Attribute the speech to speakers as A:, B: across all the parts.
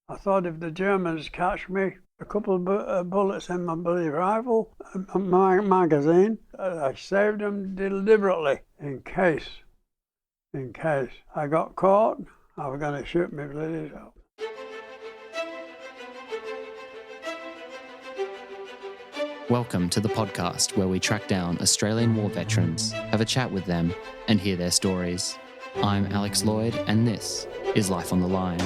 A: I thought if the Germans catch me, a couple of bullets in my bloody rifle, my magazine, I saved them deliberately in case I got caught, I was going to shoot me bloody self.
B: Welcome to the podcast where we track down Australian war veterans, have a chat with them, and hear their stories. I'm Alex Lloyd, and this is Life on the Line.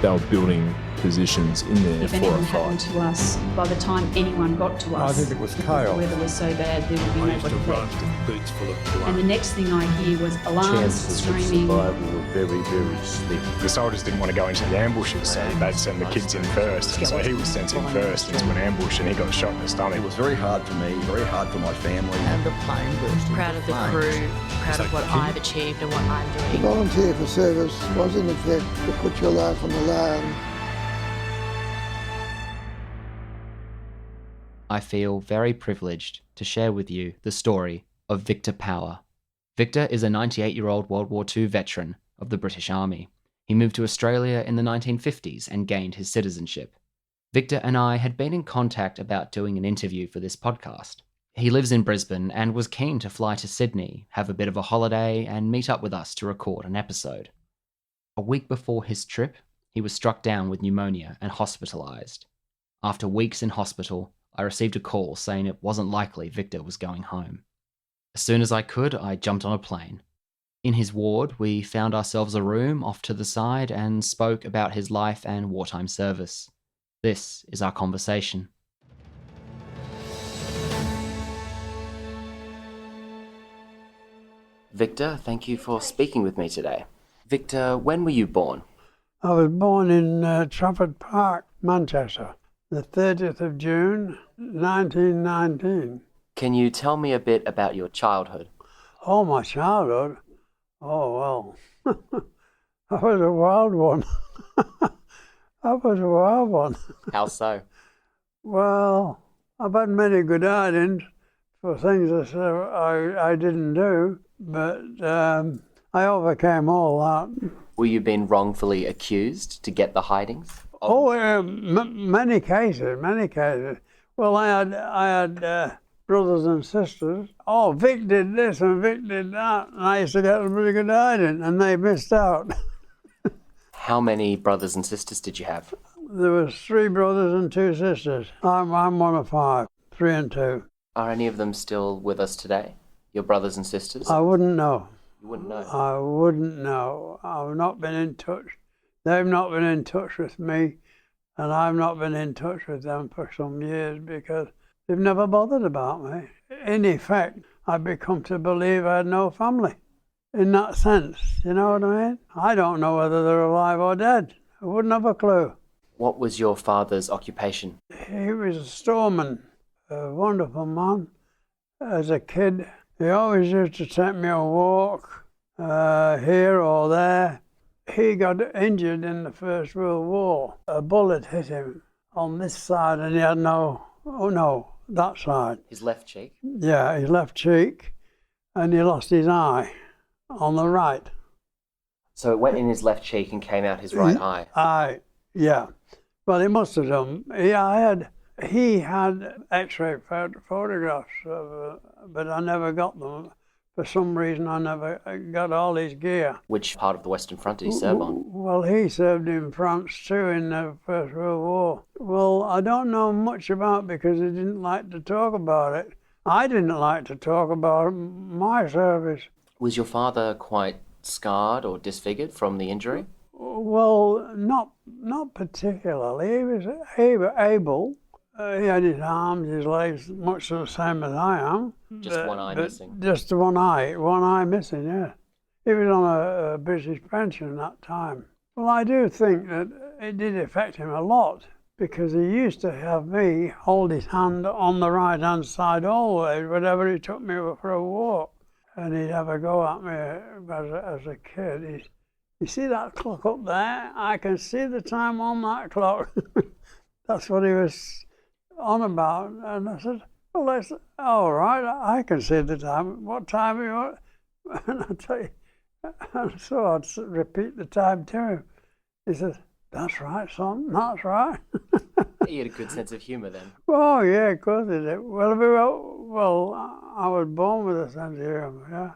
C: They were building positions in there
D: if
C: for
D: anything
C: a
D: happened
C: fight.
D: to us, by the time anyone got to us,
E: I think it was chaos.
D: the weather was so bad there would be
E: I used to
D: nobody
E: run
D: left.
E: with boots full of blood.
D: And the next thing I hear was alarms,
F: Chances of
D: screaming.
F: survival were very, very slim.
G: The soldiers didn't want to go into the ambushes, so they'd send the kids in first. And so he was sent in first into an ambush and he got shot in the stomach.
F: It was very hard for me, very hard for my family.
H: And the plane burst.
I: Proud of the crew, proud of what I've achieved and what I'm
J: To
I: doing.
J: volunteer for service was in effect to put your life on the line.
B: I feel very privileged to share with you the story of Victor Power. Victor is a 98-year-old World War II veteran of the British Army. He moved to Australia in the 1950s and gained his citizenship. Victor and I had been in contact about doing an interview for this podcast. He lives in Brisbane and was keen to fly to Sydney, have a bit of a holiday, and meet up with us to record an episode. A week before his trip, he was struck down with pneumonia and hospitalised. After weeks in hospital, I received a call saying it wasn't likely Victor was going home. As soon as I could, I jumped on a plane. In his ward, we found ourselves a room off to the side and spoke about his life and wartime service. This is our conversation. Victor, thank you for speaking with me today. Victor, when were you born?
A: I was born in Trafford Park, Manchester, the 30th of June, 1919.
B: Can you tell me a bit about your childhood?
A: Oh, my childhood? Oh, well, I was a wild one. I was a wild one.
B: How so?
A: Well, I've had many good tidings for things that I didn't do, but I overcame all that.
B: Were you being wrongfully accused to get the hidings?
A: Oh, many cases. Well, I had brothers and sisters. Oh, Vic did this and Vic did that, and I used to get a really good hiding, and they missed out.
B: How many brothers and sisters did you have?
A: There was 3 brothers and 2 sisters. I'm one of 5, 3 and 2.
B: Are any of them still with us today? Your brothers and sisters?
A: I wouldn't know.
B: You wouldn't know?
A: I wouldn't know. I've not been in touch. They've not been in touch with me, and I've not been in touch with them for some years because they've never bothered about me. In effect, I've become to believe I had no family. In that sense, you know what I mean? I don't know whether they're alive or dead. I wouldn't have a clue.
B: What was your father's occupation?
A: He was a storeman, a wonderful man. As a kid, he always used to take me a walk here or there. He got injured in the First World War. A bullet hit him on this side and he had that side.
B: His left cheek?
A: Yeah, his left cheek, and he lost his eye on the right.
B: So it went in his left cheek and came out his right eye?
A: Yeah. Well, he must have done. He had X-ray photographs, but I never got them. For some reason, I never got all his gear.
B: Which part of the Western Front did he serve on?
A: Well, he served in France too in the First World War. Well, I don't know much about it because he didn't like to talk about it. I didn't like to talk about my service.
B: Was your father quite scarred or disfigured from the injury?
A: Well, not particularly. He was able. He had his arms, his legs, much the same as I am.
B: Just one eye missing?
A: Just one eye missing, yeah. He was on a British pension at that time. Well, I do think that it did affect him a lot because he used to have me hold his hand on the right-hand side always, whenever he took me for a walk. And he'd have a go at me as a kid. You see that clock up there? I can see the time on that clock. That's what he was on about. And I said, well, that's all right. I can see the time. What time are you on? And I tell you, and so I'd repeat the time to him. He says, That's right, son, that's right.
B: You had a good sense of humour then.
A: Oh, yeah, of course it did. I was born with a sense of humour, yeah.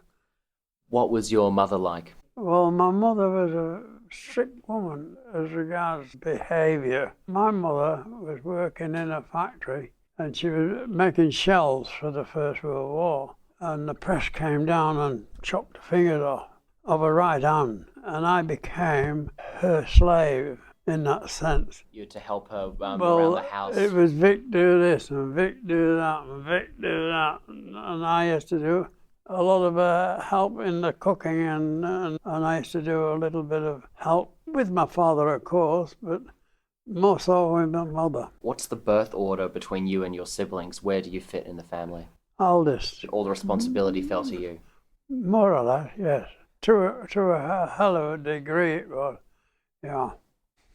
B: What was your mother like?
A: Well, my mother was a strict woman as regards behaviour. My mother was working in a factory and she was making shells for the First World War. And the press came down and chopped the fingers off of her right hand. And I became her slave in that sense.
B: You had to help her around
A: Well,
B: the house.
A: it was Vic do this and Vic do that and Vic do that. And I used to do a lot of help in the cooking and I used to do a little bit of help with my father, of course, but more so with my mother.
B: What's the birth order between you and your siblings? Where do you fit in the family?
A: Oldest.
B: All the responsibility fell to you?
A: More or less, yes. To a hell of a degree it was, yeah.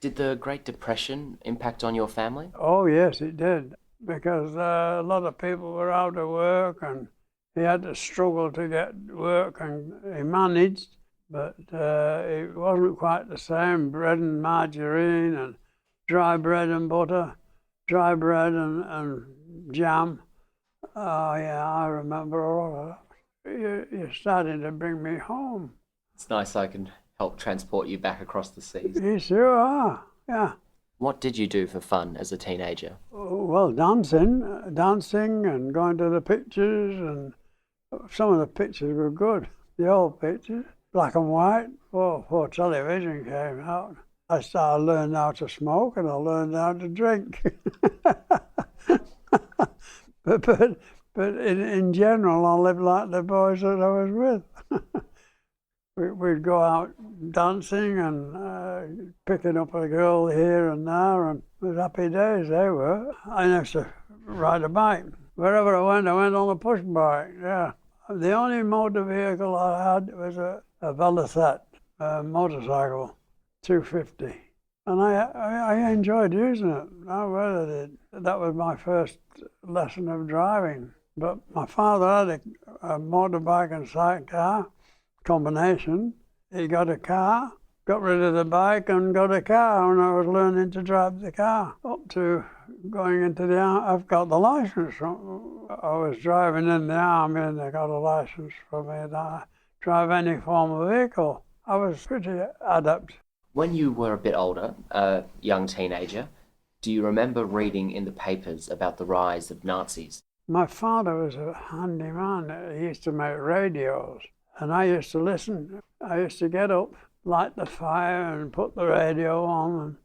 B: Did the Great Depression impact on your family?
A: Oh, yes, it did, because a lot of people were out of work and he had to struggle to get work and he managed, but it wasn't quite the same. Bread and margarine and dry bread and butter, dry bread and jam. Oh, yeah, I remember all of that. You're starting to bring me home.
B: It's nice I can help transport you back across the seas.
A: You sure are, yeah.
B: What did you do for fun as a teenager?
A: Well, dancing and going to the pictures, and some of the pictures were good. The old pictures, black and white, before television came out. I learned how to smoke and I learned how to drink. but in general, I lived like the boys that I was with. We'd go out dancing and picking up a girl here and there, and it was happy days they were. I used to ride a bike. Wherever I went on a push bike, yeah. The only motor vehicle I had was a Velocette, a motorcycle, 250. And I enjoyed using it. I really did. That was my first lesson of driving. But my father had a motorbike and sidecar combination. He got a car, got rid of the bike and got a car, and I was learning to drive the car up to going into the army. I've got the license. I was driving in the army and they got a license for me to drive any form of vehicle. I was pretty adept.
B: When you were a bit older, a young teenager, do you remember reading in the papers about the rise of Nazis?
A: My father was a handy man. He used to make radios. And I used to listen. I used to get up, light the fire and put the radio on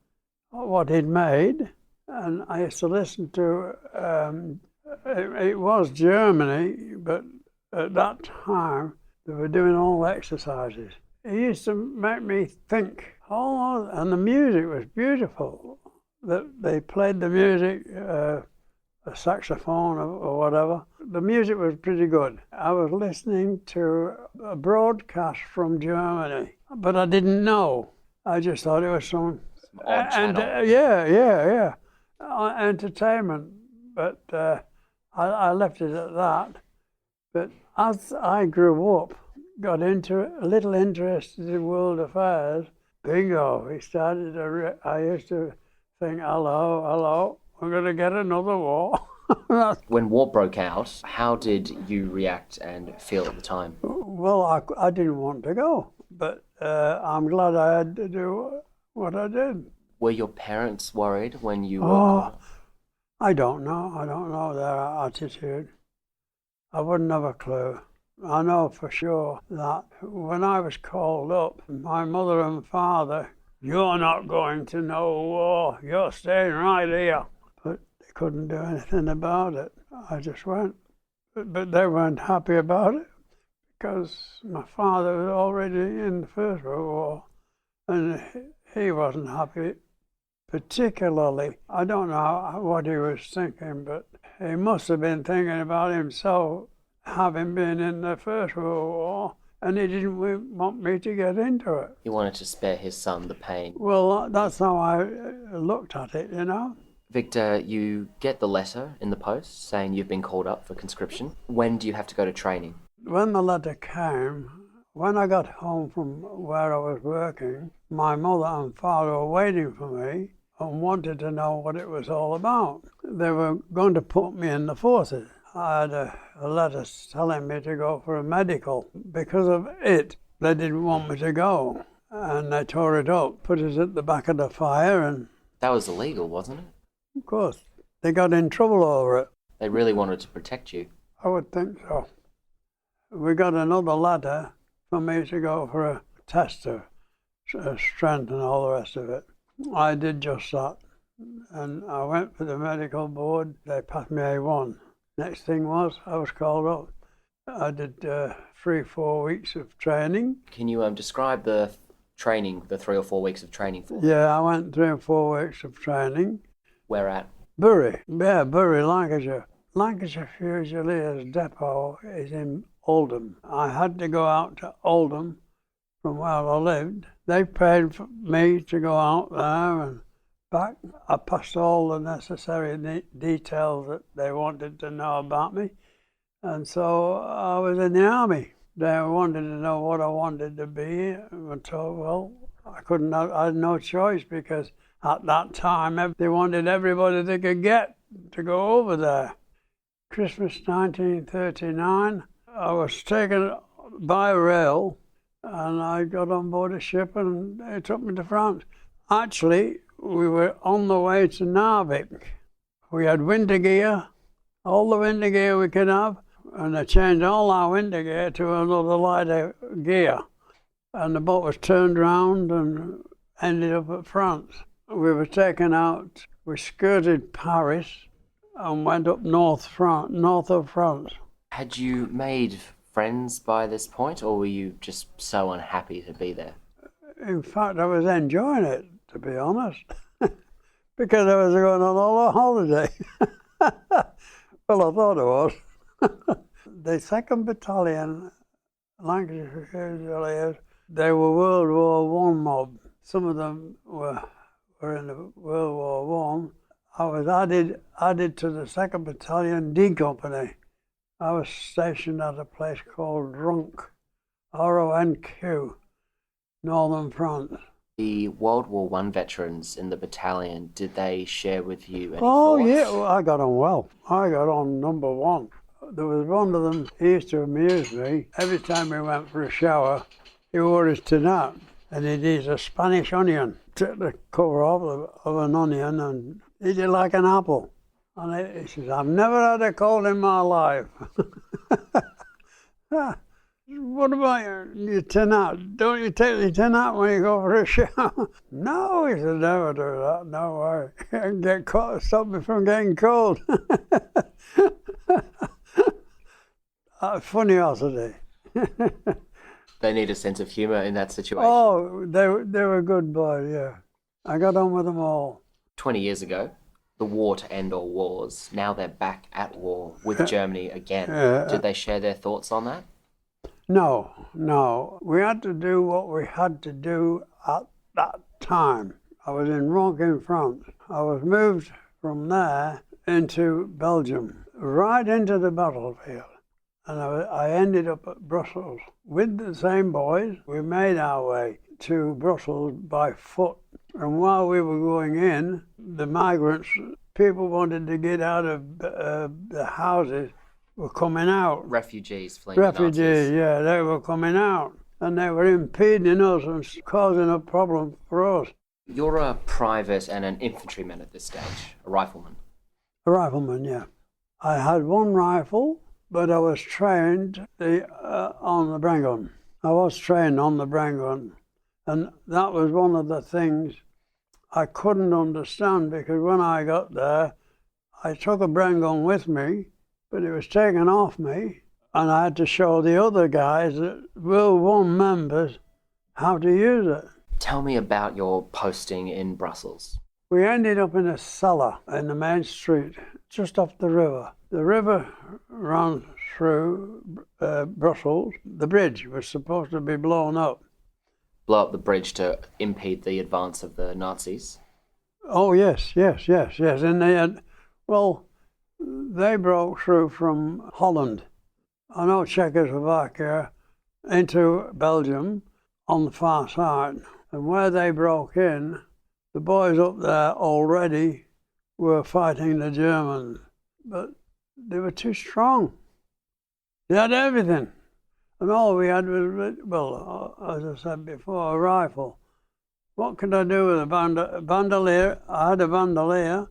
A: and what he'd made. And I used to listen to, it was Germany, but at that time they were doing all the exercises. It used to make me think, and the music was beautiful. They played the music, a saxophone or whatever. The music was pretty good. I was listening to a broadcast from Germany, but I didn't know. I just thought it was some
B: odd channel.
A: Yeah. Entertainment, but I left it at that. But as I grew up, got into a little interested in world affairs, bingo, I used to think, hello, we're going to get another war.
B: When war broke out, how did you react and feel at the time?
A: Well, I didn't want to go, but I'm glad I had to do what I did.
B: Were your parents worried when you were
A: gone? I don't know their attitude. I wouldn't have a clue. I know for sure that when I was called up, my mother and father, you're not going to no war, you're staying right here. But they couldn't do anything about it. I just went. But they weren't happy about it because my father was already in the First World War and he wasn't happy particularly. I don't know what he was thinking, but he must have been thinking about himself having been in the First World War, and he didn't want me to get into it.
B: He wanted to spare his son the pain.
A: Well, that's how I looked at it, you know.
B: Victor, you get the letter in the post saying you've been called up for conscription. When do you have to go to training?
A: When the letter came, when I got home from where I was working, My mother and father were waiting for me and wanted to know what it was all about. They were going to put me in the forces. I had a letter telling me to go for a medical. Because of it, they didn't want me to go. And they tore it up, put it at the back of the fire, and
B: That was illegal, wasn't it?
A: of course, they got in trouble over it.
B: They really wanted to protect you.
A: I would think so. We got another letter for me to go for a test of strength and all the rest of it. I did just that. And I went for the medical board. They passed me A1. Next thing was, I was called up. I did 3-4 weeks of training.
B: Can you describe the training, the 3 or 4 weeks of training for?
A: Yeah, I went 3 or 4 weeks of training.
B: Where at?
A: Bury. Yeah, Bury, Lancashire. Lancashire Fusiliers Depot is in Oldham. I had to go out to Oldham from where I lived. They paid for me to go out there and back. I passed all the necessary details that they wanted to know about me. And so I was in the army. They wanted to know what I wanted to be. I told, well, I had no choice because at that time they wanted everybody they could get to go over there. Christmas 1939, I was taken by rail and I got on board a ship and they took me to France. Actually, we were on the way to Narvik. We had winter gear, all the winter gear we could have, and they changed all our winter gear to another lighter gear. And the boat was turned round and ended up at France. We were taken out, we skirted Paris and went up north of France.
B: Had you made friends by this point, or were you just so unhappy to be there?
A: In fact, I was enjoying it, to be honest, because I was going on all a holiday. Well, I thought I was. The 2nd Battalion, Lancashire Fusiliers, they were World War I mob. Some of them were in the World War I. I was added to the 2nd Battalion D Company. I was stationed at a place called Ronq, R-O-N-Q, northern France.
B: The World War I veterans in the battalion, did they share with you any
A: Oh,
B: thoughts?
A: yeah, well, I got on well. I got on number one. There was one of them, he used to amuse me. Every time we went for a shower, he wore his tunic and he'd eat a Spanish onion. Took the cover off of an onion and eat it like an apple. And he says, I've never had a cold in my life. What about your tunic? Don't you take your tunic when you go for a shower? No, he said, never do that, no way. I can get caught, stop me from getting cold. Funniosity.
B: They need a sense of humour in that situation.
A: Oh, they were good boys, yeah. I got on with them all.
B: 20 years ago, the war to end all wars, now they're back at war with Germany again. Did they share their thoughts on that?
A: No. We had to do what we had to do at that time. I was in Ronq in France. I was moved from there into Belgium, right into the battlefield. And I ended up at Brussels. With the same boys, we made our way to Brussels by foot. And while we were going in, the migrants, people wanted to get out of the houses, were coming out.
B: Refugees fleeing the Nazis.
A: Yeah, they were coming out. And they were impeding us and causing a problem for us.
B: You're a private and an infantryman at this stage, a rifleman.
A: A rifleman, yeah. I had one rifle, but I was trained on the Bren gun. I was trained on the Bren gun. And that was one of the things I couldn't understand, because when I got there, I took a Bren gun with me, but it was taken off me, and I had to show the other guys, that World War members, how to use it.
B: Tell me about your posting in Brussels.
A: We ended up in a cellar in the main street, just off the river. The river ran through Brussels. The bridge was supposed to be blown up.
B: Blow up the bridge to impede the advance of the Nazis?
A: Oh, yes. And they had, well, they broke through from Holland, I know Czechoslovakia, into Belgium on the far side. And where they broke in, the boys up there already were fighting the Germans, but they were too strong. They had everything, and all we had was, well, as I said before, a rifle. What could I do with a bandolier? I had a bandolier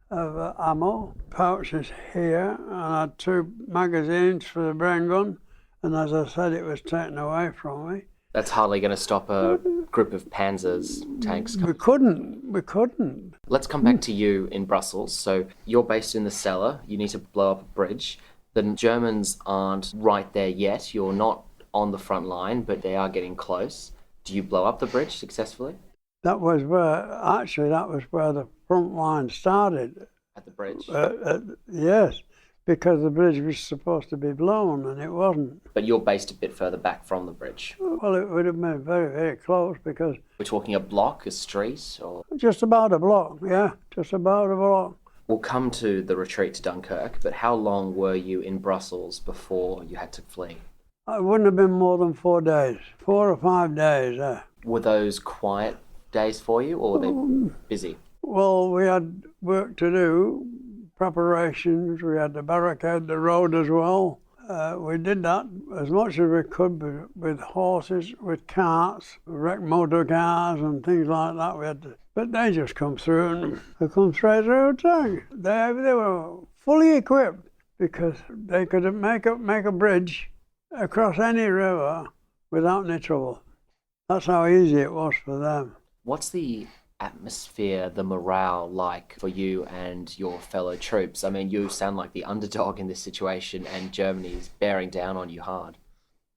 A: of ammo, pouches here, and I had 2 magazines for the brain gun, and as I said, it was taken away from me.
B: That's hardly going to stop a group of Panzers tanks coming.
A: We couldn't.
B: Let's come back to you in Brussels. So you're based in the cellar. You need to blow up a bridge. The Germans aren't right there yet. You're not on the front line, but they are getting close. Do you blow up the bridge successfully?
A: That was where the front line started.
B: At the bridge?
A: Yes, because the bridge was supposed to be blown and it wasn't.
B: But you're based a bit further back from the bridge.
A: Well, it would have been very, very close because...
B: We're talking a block, a street, or...?
A: Just about a block, yeah, just about a block.
B: We'll come to the retreat to Dunkirk, but how long were you in Brussels before you had to flee?
A: It wouldn't have been more than 4 days, 4 or 5 days.
B: Were those quiet days for you, or were they busy?
A: Well, we had work to do, preparations. We had to barricade the road as well. We did that as much as we could with horses, with carts, wrecked motor cars and things like that. We had to, but they just come through and they come straight through the They were fully equipped because they could make a bridge across any river without any trouble. That's how easy it was for them.
B: What's the atmosphere, the morale like for you and your fellow troops? I mean, you sound like the underdog in this situation and Germany's bearing down on you hard.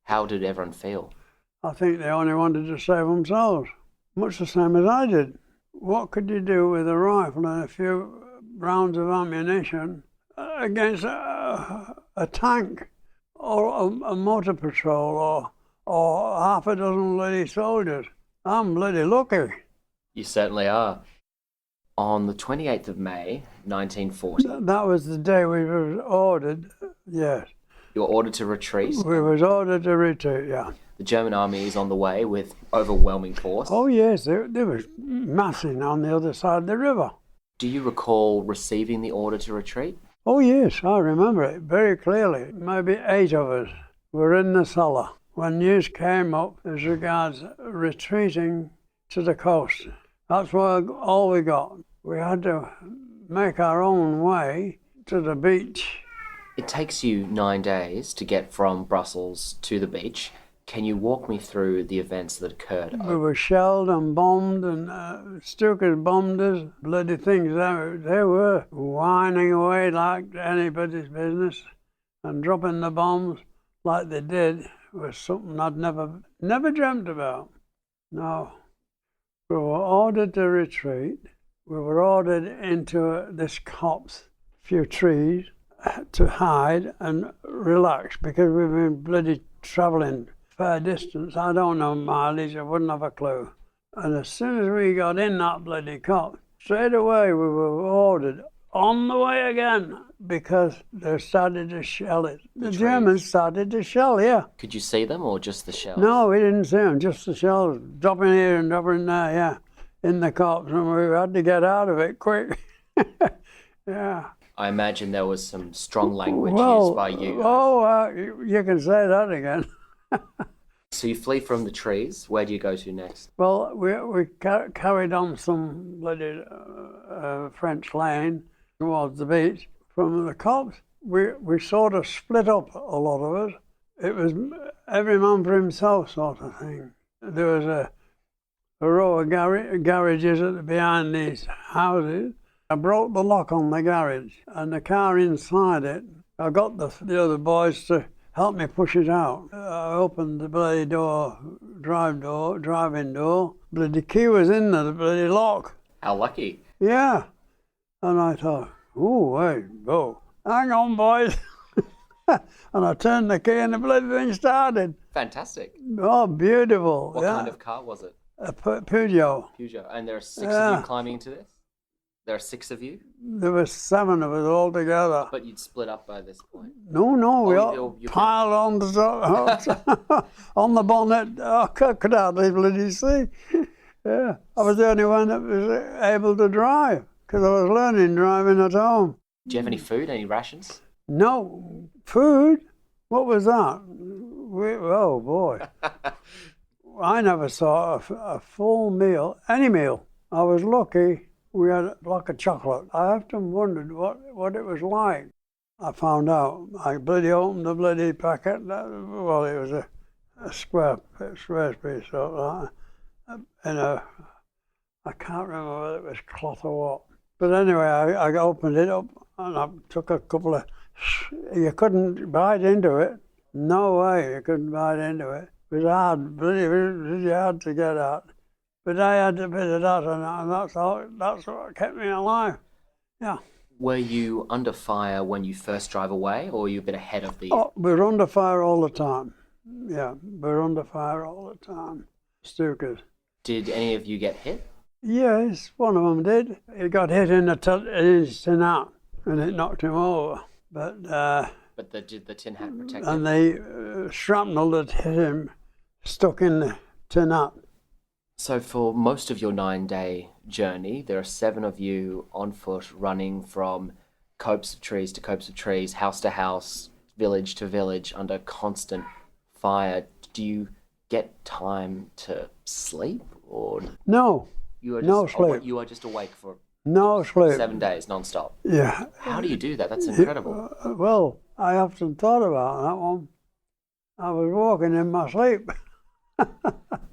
B: How did everyone feel?
A: I think they only wanted to save themselves, much the same as I did. What could you do with a rifle and a few rounds of ammunition against a tank or a motor patrol or half a dozen bloody soldiers? I'm bloody lucky.
B: You certainly are. On the 28th of May, 1940...
A: That was the day we were ordered, yes.
B: You were ordered to retreat?
A: We was ordered to retreat, yeah.
B: The German army is on the way with overwhelming force?
A: Oh yes, they were massing on the other side of the river.
B: Do you recall receiving the order to retreat?
A: Oh yes, I remember it very clearly. Maybe 8 of us were in the cellar when news came up as regards retreating to the coast. That's all we got. We had to make our own way to the beach.
B: It takes you 9 days to get from Brussels to the beach. Can you walk me through the events that occurred?
A: We were shelled and bombed, and Stukas bombed us. Bloody things, they were whining away like anybody's business, and dropping the bombs like they did was something I'd never dreamt about. No. We were ordered to retreat. We were ordered into this copse, a few trees, to hide and relax because we've been bloody travelling fair distance. I don't know mileage, I wouldn't have a clue. And as soon as we got in that bloody copse, straight away we were ordered on the way again because they started to shell it. The Germans started to shell, yeah.
B: Could you see them or just the shells?
A: No, we didn't see them, just the shells dropping here and dropping there, yeah, in the copse, and we had to get out of it quick. Yeah.
B: I imagine there was some strong language used by you.
A: You can say that again.
B: So you flee from the trees. Where do you go to next?
A: Well, we carried on some bloody French lane towards the beach. From the copse, we sort of split up, a lot of us. It was every man for himself sort of thing. There was a row of garages behind these houses. I broke the lock on the garage and the car inside it. I got the other boys to help me push it out. I opened the bloody driving door. Bloody key was in there, the bloody lock.
B: How lucky.
A: Yeah. And I thought, hang on, boys. And I turned the key and the bloody thing started.
B: Fantastic.
A: Oh, beautiful.
B: What kind of car was it?
A: A Peugeot.
B: Peugeot. And there are 6 of you climbing into this? There are 6 of you?
A: There were 7 of us all together.
B: But you'd split up by this point?
A: No, we all piled on the on the bonnet. I could hardly bloody see. Yeah, I was the only one that was able to drive because I was learning driving at home.
B: Do you have any food, any rations?
A: No food. What was that? Oh boy, I never saw a full meal, any meal. I was lucky. We had a block of chocolate. I often wondered what it was like. I found out. I bloody opened the bloody packet. Well, it was a square piece of that. And I can't remember whether it was cloth or what. But anyway, I opened it up and I took a couple of. You couldn't bite into it. No way, you couldn't bite into it. It was hard, really hard to get at. But I had a bit of that, and that's what kept me alive. Yeah.
B: Were you under fire when you first drive away, or were you a bit ahead of the...
A: Oh, we were under fire all the time. Yeah, we were under fire all the time. Stukas.
B: Did any of you get hit?
A: Yes, one of them did. He got hit in his tin hat, and it knocked him over. But
B: the tin hat protected?
A: And the shrapnel that hit him stuck in the tin hat.
B: So for most of your 9-day journey, there are 7 of you on foot running from copse of trees to copse of trees, house to house, village to village, under constant fire. Do you get time to sleep, or
A: no?
B: You are just
A: no sleep.
B: You are just awake for
A: no sleep
B: 7 days non-stop.
A: Yeah.
B: How do you do that? That's incredible.
A: Well, I often thought about that one. I was walking in my sleep.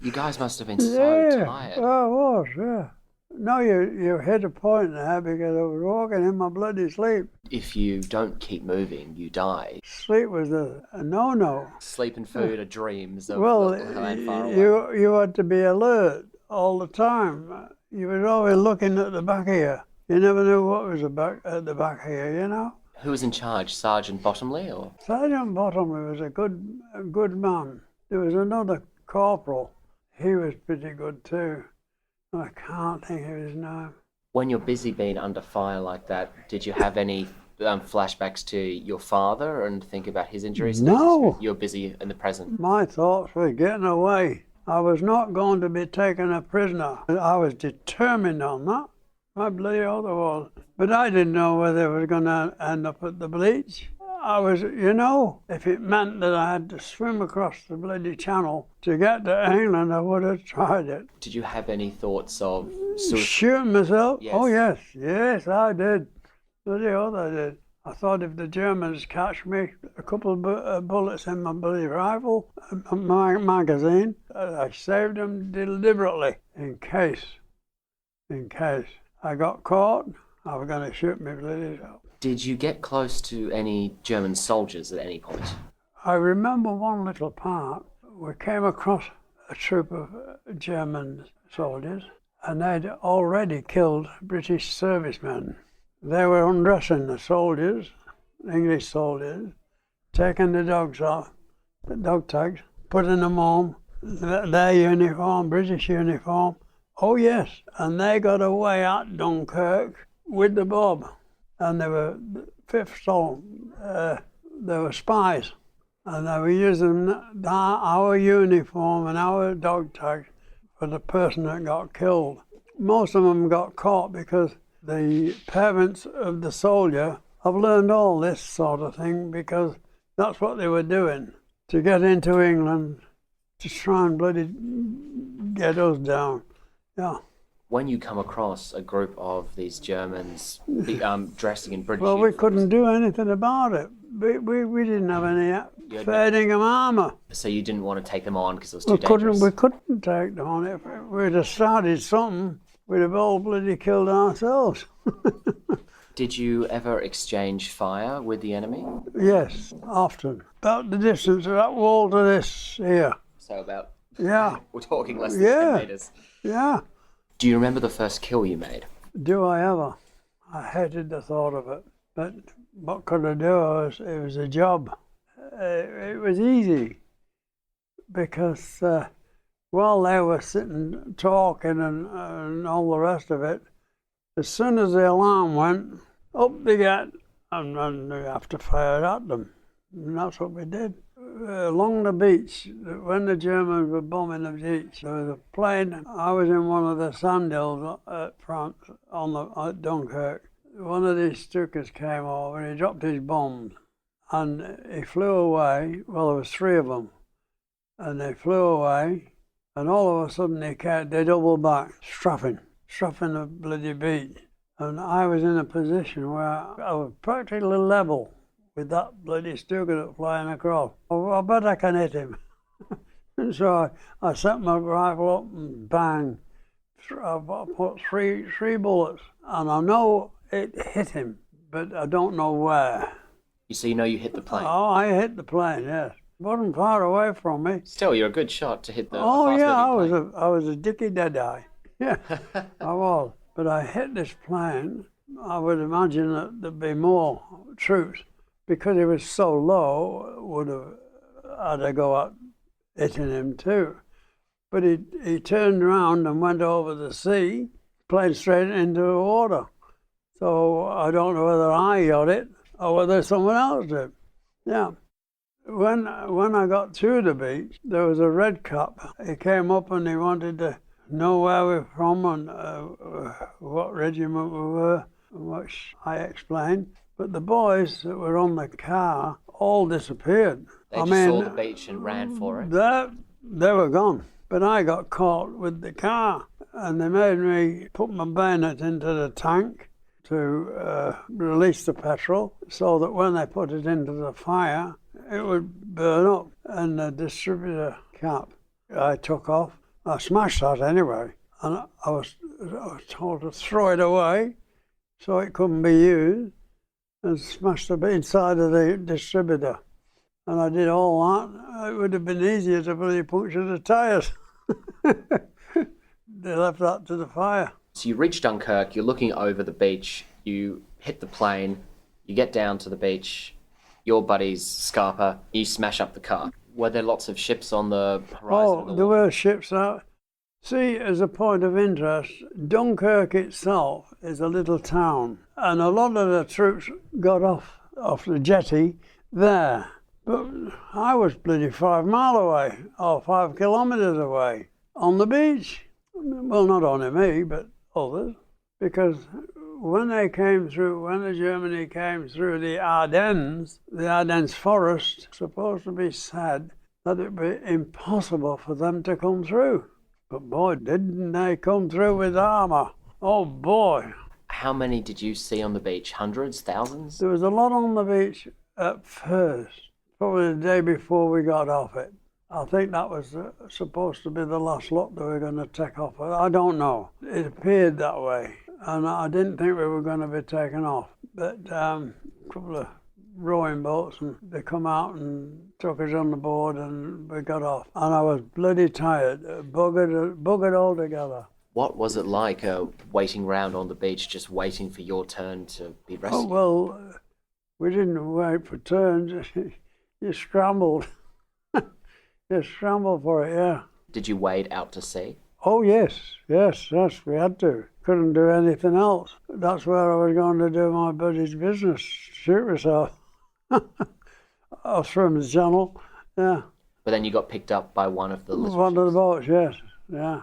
B: You guys must have been so tired.
A: Well, I was, yeah. No, you hit a point there because I was walking in my bloody sleep.
B: If you don't keep moving, you die.
A: Sleep was a no-no.
B: Sleep and food are dreams of
A: well,
B: land far away.
A: You had to be alert all the time. You were always looking at the back of you. You never knew what was at the back of you, you know?
B: Who was in charge, Sergeant Bottomley, or?
A: Sergeant Bottomley was a good man. There was another corporal. He was pretty good too. I can't think of his name.
B: When you're busy being under fire like that, did you have any flashbacks to your father and think about his injuries?
A: No.
B: You're busy in the present.
A: My thoughts were getting away. I was not going to be taken a prisoner. I was determined on that. I bloody oath I was. But I didn't know whether I was going to end up at the bleach. I was, if it meant that I had to swim across the bloody channel to get to England, I would have tried it.
B: Did you have any thoughts of suicide?
A: Shooting myself?
B: Yes.
A: Oh, yes. Yes, I did. Bloody oath I did. I thought if the Germans catch me, a couple of bullets in my bloody rifle, my magazine, I saved them deliberately in case I got caught, I was going to shoot me bloody self.
B: Did you get close to any German soldiers at any point?
A: I remember one little part. We came across a troop of German soldiers, and they'd already killed British servicemen. They were undressing the soldiers, English soldiers, taking the dogs off, the dog tags, putting them on, their uniform, British uniform. Oh yes, and they got away at Dunkirk with the Bob. And they were fifth storm. They were spies, and they were using our uniform and our dog tag for the person that got killed. Most of them got caught because the parents of the soldier have learned all this sort of thing because that's what they were doing to get into England to try and bloody get us down. Yeah.
B: When you come across a group of these Germans dressing in British
A: well, we couldn't do anything about it. We didn't have any fading of armour.
B: So you didn't want to take them on because it was too dangerous?
A: We couldn't take them on. If we'd have started something, we'd have all bloody killed ourselves.
B: Did you ever exchange fire with the enemy?
A: Yes, often. About the distance of that wall to this here.
B: So about...
A: Yeah.
B: We're talking less than 10 metres.
A: Yeah.
B: Do you remember the first kill you made?
A: Do I ever? I hated the thought of it. But what could I do? It was a job. It was easy because while they were sitting talking and all the rest of it, as soon as the alarm went, up they get, and you have to fire at them. And that's what we did. along the beach, when the Germans were bombing the beach, there was a plane. I was in one of the sand hills at France at Dunkirk. One of these Stukas came over and he dropped his bombs and he flew away. Well, there was three of them. And they flew away and all of a sudden they doubled back, straffing the bloody beach. And I was in a position where I was practically level with that bloody Stuka flying across. Oh, I bet I can hit him. And so I set my rifle up and bang. I put three bullets and I know it hit him, but I don't know where.
B: So you know you hit the plane?
A: Oh, I hit the plane, yes. It wasn't far away from me.
B: Still, you're a good shot to hit the
A: Oh yeah,
B: plane.
A: I was a dicky deadeye. Yeah, I was. But I hit this plane. I would imagine that there'd be more troops. Because he was so low, would have had to go out hitting him too. But he turned around and went over the sea, played straight into the water. So I don't know whether I got it or whether someone else did. Yeah. When I got to the beach, there was a red cap. He came up and he wanted to know where we're from and what regiment we were, which I explained. But the boys that were on the car all disappeared.
B: They saw the beach and ran for it?
A: They were gone. But I got caught with the car and they made me put my bayonet into the tank to release the petrol so that when they put it into the fire, it would burn up. And the distributor cap I took off. I smashed that anyway. And I was told to throw it away so it couldn't be used. And smashed the inside of the distributor. And I did all that. It would have been easier to bloody puncture the tyres. They left that to the fire.
B: So you reach Dunkirk, you're looking over the beach, you hit the plane, you get down to the beach, your buddy's Scarpa, you smash up the car. Were there lots of ships on the horizon?
A: Oh, there were ships out. See, as a point of interest, Dunkirk itself is a little town, and a lot of the troops got off the jetty there. But I was bloody 5 miles away, or 5 kilometres away, on the beach. Well, not only me, but others, because when the Germany came through the Ardennes forest, supposed to be said that it'd be impossible for them to come through. But boy, didn't they come through with armour. Oh boy.
B: How many did you see on the beach? Hundreds? Thousands?
A: There was a lot on the beach at first, probably the day before we got off it. I think that was supposed to be the last lot that we were going to take off. I don't know. It appeared that way. And I didn't think we were going to be taken off. But a couple of rowing boats, and they come out and took us on the board and we got off. And I was bloody tired, buggered altogether.
B: What was it like waiting around on the beach, just waiting for your turn to be rescued?
A: Oh, well, we didn't wait for turns. You scrambled. You scrambled for it, yeah.
B: Did you wade out to sea?
A: Oh, yes, we had to. Couldn't do anything else. That's where I was going to do my buddy's business, shoot myself. I'll swim the channel, yeah.
B: But then you got picked up by one of the little
A: One of the
B: ships.
A: boats, yes, yeah.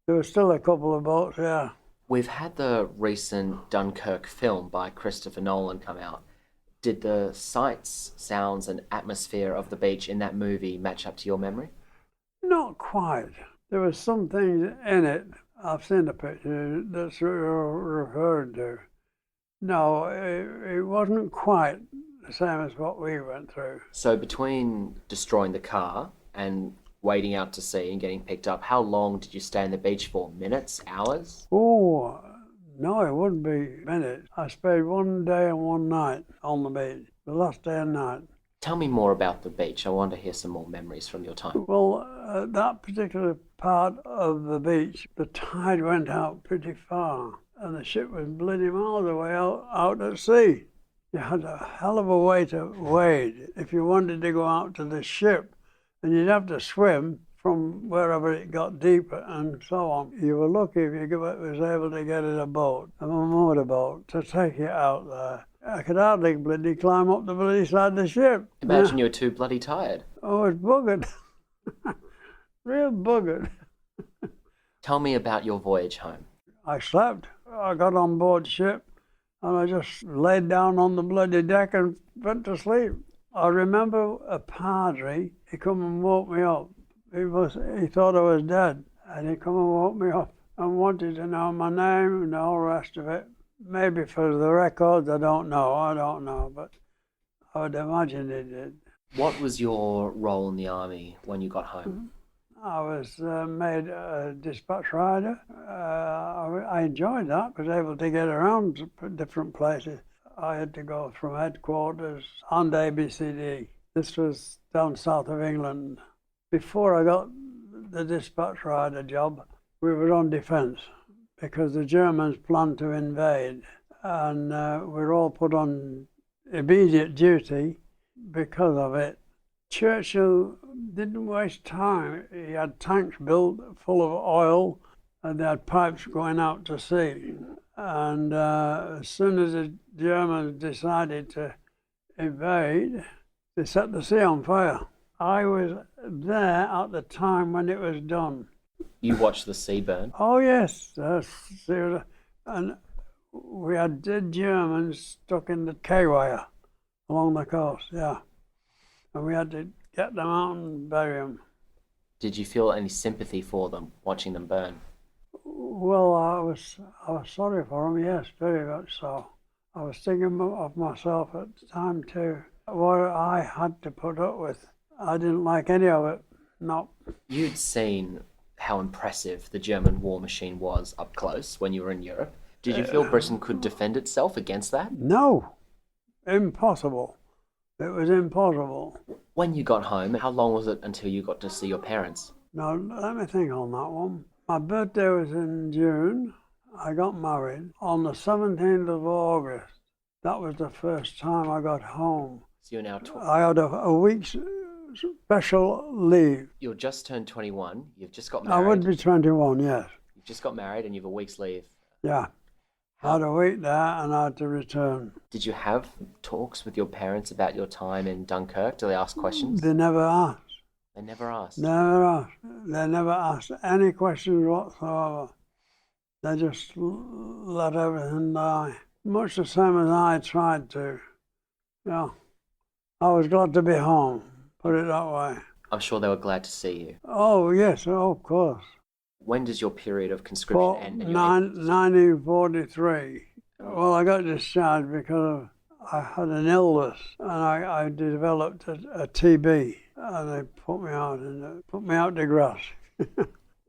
A: There were still a couple of boats, yeah.
B: We've had the recent Dunkirk film by Christopher Nolan come out. Did the sights, sounds and atmosphere of the beach in that movie match up to your memory?
A: Not quite. There were some things in it. I've seen the picture that's what you're referring to. No, it wasn't quite the same as what we went through.
B: So between destroying the car and wading out to sea and getting picked up, how long did you stay on the beach for? Minutes? Hours?
A: Oh, no, it wouldn't be minutes. I stayed 1 day and 1 night on the beach, the last day and night.
B: Tell me more about the beach. I want to hear some more memories from your time.
A: Well, that particular part of the beach, the tide went out pretty far and the ship was bloody miles away out at sea. You had a hell of a way to wade if you wanted to go out to the ship, and you'd have to swim from wherever it got deeper and so on. You were lucky if you was able to get in a boat, a motorboat, to take you out there. I could hardly bloody climb up the bloody side of the ship.
B: Imagine you were too bloody tired.
A: Oh, it's buggered. Real buggered.
B: Tell me about your voyage home.
A: I slept. I got on board ship and I just laid down on the bloody deck and went to sleep. I remember a padre, he come and woke me up. He thought I was dead, and he come and woke me up and wanted to know my name and all the rest of it. Maybe for the records, I don't know, but I would imagine he did.
B: What was your role in the army when you got home?
A: I was made a dispatch rider. I enjoyed that, was able to get around to different places. I had to go from headquarters on the ABCD. This was down south of England. Before I got the dispatch rider job, we were on defence because the Germans planned to invade, and we were all put on immediate duty because of it. Churchill didn't waste time. He had tanks built full of oil and they had pipes going out to sea. And as soon as the Germans decided to invade, they set the sea on fire. I was there at the time when it was done.
B: You watched the sea burn?
A: Oh yes, and we had dead Germans stuck in the K-wire along the coast, yeah. And we had to get them out and bury them.
B: Did you feel any sympathy for them, watching them burn?
A: Well, I was sorry for them, yes, very much so. I was thinking of myself at the time too. What I had to put up with, I didn't like any of it, no.
B: You'd seen how impressive the German war machine was up close when you were in Europe. Did you feel Britain could defend itself against that?
A: No, impossible. It was impossible.
B: When you got home, how long was it until you got to see your parents?
A: Now, let me think on that one. My birthday was in June. I got married on the 17th of August. That was the first time I got home.
B: So you're now
A: I had a week's special leave.
B: You're just turned 21. You've just got married.
A: I would be 21, yes.
B: You've just got married and you have a week's leave.
A: Yeah. I had a week there and I had to return.
B: Did you have talks with your parents about your time in Dunkirk? Do they ask questions?
A: They never asked.
B: They never asked?
A: Never asked. They never asked any questions whatsoever. They just let everything die. Much the same as I tried to. Yeah. I was glad to be home, put it that way.
B: I'm sure they were glad to see you.
A: Oh, yes, of course.
B: When does your period of conscription end?
A: 1943. Well, I got discharged because I had an illness and I developed a TB and they put me out to grass.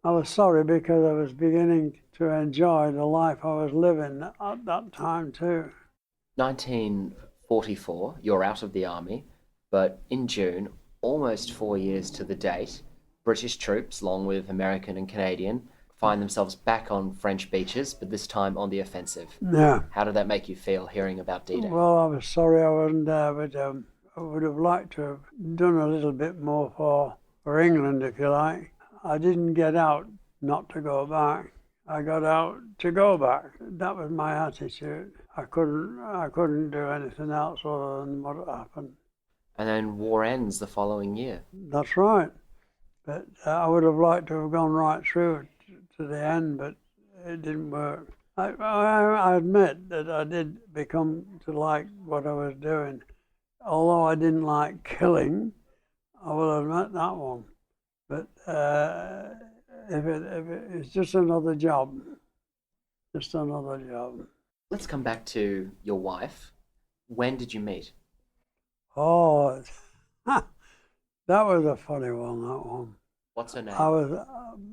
A: I was sorry because I was beginning to enjoy the life I was living at that time too.
B: 1944, you're out of the army, but in June, almost 4 years to the date, British troops, along with American and Canadian, find themselves back on French beaches, but this time on the offensive.
A: Yeah.
B: How did that make you feel, hearing about D-Day?
A: Well, I was sorry I wasn't there, but I would have liked to have done a little bit more for England, if you like. I didn't get out not to go back. I got out to go back. That was my attitude. I couldn't do anything else other than what happened.
B: And then war ends the following year.
A: That's right. But I would have liked to have gone right through to the end, but it didn't work. I admit that I did become to like what I was doing. Although I didn't like killing, I will admit that one. But if it's just another job, just another job.
B: Let's come back to your wife. When did you meet?
A: Oh, that was a funny one, that one.
B: What's her name?
A: I was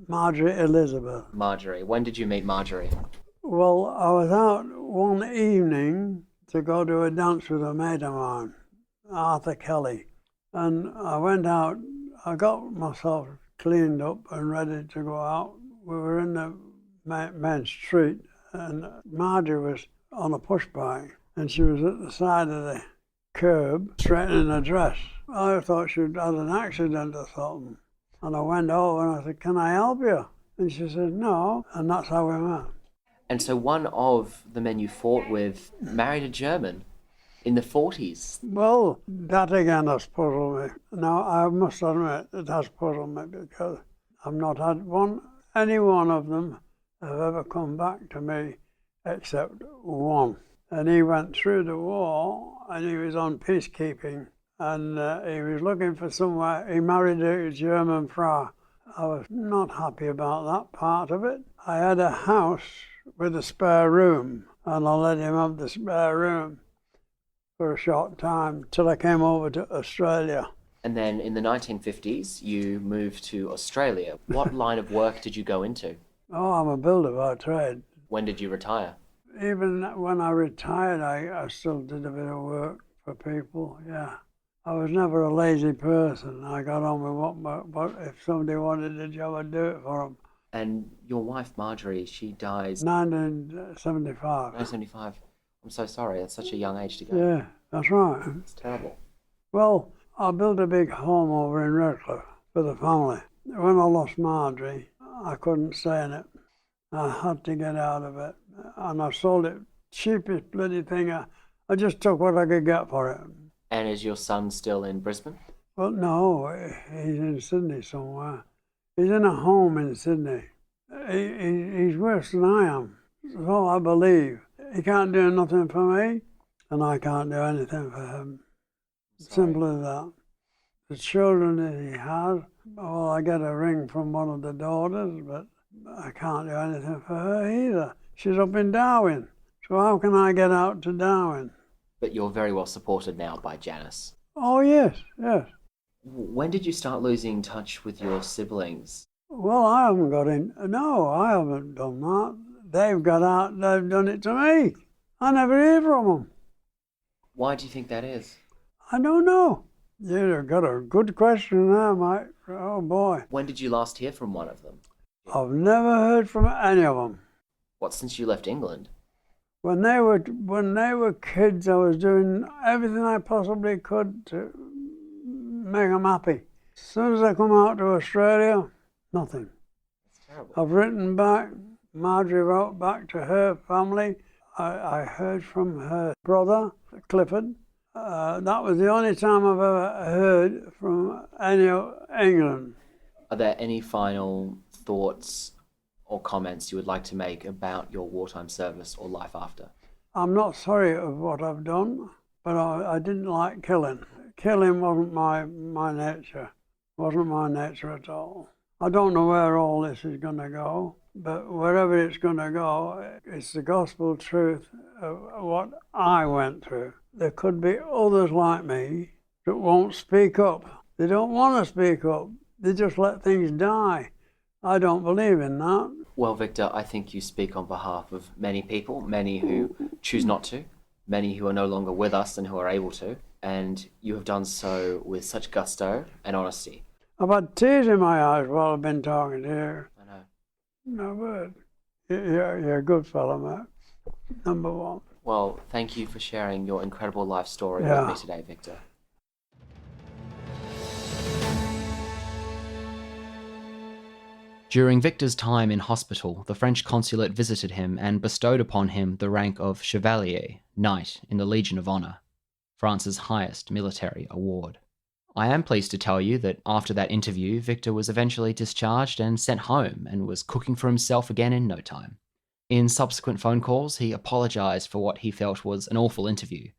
A: Marjorie Elizabeth.
B: Marjorie. When did you meet Marjorie?
A: Well, I was out one evening to go to a dance with a mate of mine, Arthur Kelly. And I went out, I got myself cleaned up and ready to go out. We were in the main street and Marjorie was on a push bike and she was at the side of the curb straightening her dress. I thought she'd had an accident or something. And I went over and I said, "Can I help you?" And she said, "No." And that's how we met.
B: And so one of the men you fought with married a German. in the 40s?
A: Well, that again has puzzled me. Now, I must admit it has puzzled me because I've not had any one of them have ever come back to me except one. And he went through the war and he was on peacekeeping and he was looking for somewhere. He married a German Frau. I was not happy about that part of it. I had a house with a spare room and I let him have the spare room for a short time till I came over to Australia.
B: And then in the 1950s, you moved to Australia. What line of work did you go into?
A: Oh, I'm a builder by trade.
B: When did you retire?
A: Even when I retired, I still did a bit of work for people, yeah. I was never a lazy person. I got on with what if somebody wanted a job, I'd do it for them.
B: And your wife, Marjorie, she dies...
A: 1975.
B: 1975. I'm so sorry, that's such a young age to go.
A: Yeah, that's right.
B: It's terrible.
A: Well, I built a big home over in Redcliffe for the family. When I lost Marjorie, I couldn't stay in it. I had to get out of it. And I sold it, cheapest bloody thing. I just took what I could get for it.
B: And is your son still in Brisbane?
A: Well, no, he's in Sydney somewhere. He's in a home in Sydney. He's worse than I am. That's all I believe. He can't do nothing for me, and I can't do anything for him. Simple as that. The children that he has, well, I get a ring from one of the daughters, but I can't do anything for her either. She's up in Darwin, so how can I get out to Darwin?
B: But you're very well supported now by Janice.
A: Oh, yes, yes.
B: When did you start losing touch with your siblings?
A: Well, I haven't got in. No, I haven't done that. They've got out, they've done it to me. I never hear from them.
B: Why do you think that is?
A: I don't know. You've got a good question there, mate. Oh, boy.
B: When did you last hear from one of them?
A: I've never heard from any of them.
B: What, since you left England?
A: When they were kids, I was doing everything I possibly could to make them happy. As soon as I come out to Australia, nothing.
B: That's terrible.
A: I've written back. Marjorie wrote back to her family. I heard from her brother, Clifford. That was the only time I've ever heard from any of England.
B: Are there any final thoughts or comments you would like to make about your wartime service or life after?
A: I'm not sorry of what I've done, but I didn't like killing. Killing wasn't my nature. Wasn't my nature at all. I don't know where all this is going to go, but wherever it's going to go, it's the gospel truth of what I went through. There could be others like me that won't speak up. They don't want to speak up. They just let things die. I don't believe in that.
B: Well, Victor, I think you speak on behalf of many people, many who choose not to, many who are no longer with us and who are able to, and you have done so with such gusto and honesty.
A: I've had tears in my eyes while I've been talking to you.
B: I know.
A: No word. You're a good fellow, mate. Number one.
B: Well, thank you for sharing your incredible life story
A: Yeah.
B: with me today, Victor. During Victor's time in hospital, the French consulate visited him and bestowed upon him the rank of Chevalier, Knight in the Legion of Honor, France's highest military award. I am pleased to tell you that after that interview, Victor was eventually discharged and sent home and was cooking for himself again in no time. In subsequent phone calls, he apologised for what he felt was an awful interview,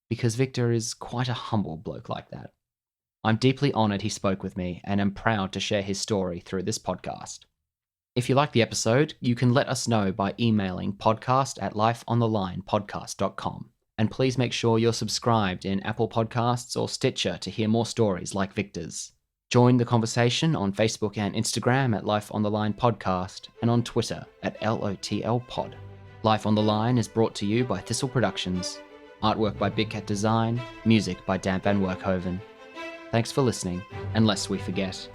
B: because Victor is quite a humble bloke like that. I'm deeply honoured he spoke with me and am proud to share his story through this podcast. If you like the episode, you can let us know by emailing podcast@lifeonthelinepodcast.com. And please make sure you're subscribed in Apple Podcasts or Stitcher to hear more stories like Victor's. Join the conversation on Facebook and Instagram at Life on the Line Podcast and on Twitter at LOTL Pod. Life on the Line is brought to you by Thistle Productions. Artwork by Big Cat Design. Music by Dan Van Werkhoven. Thanks for listening, and lest we forget,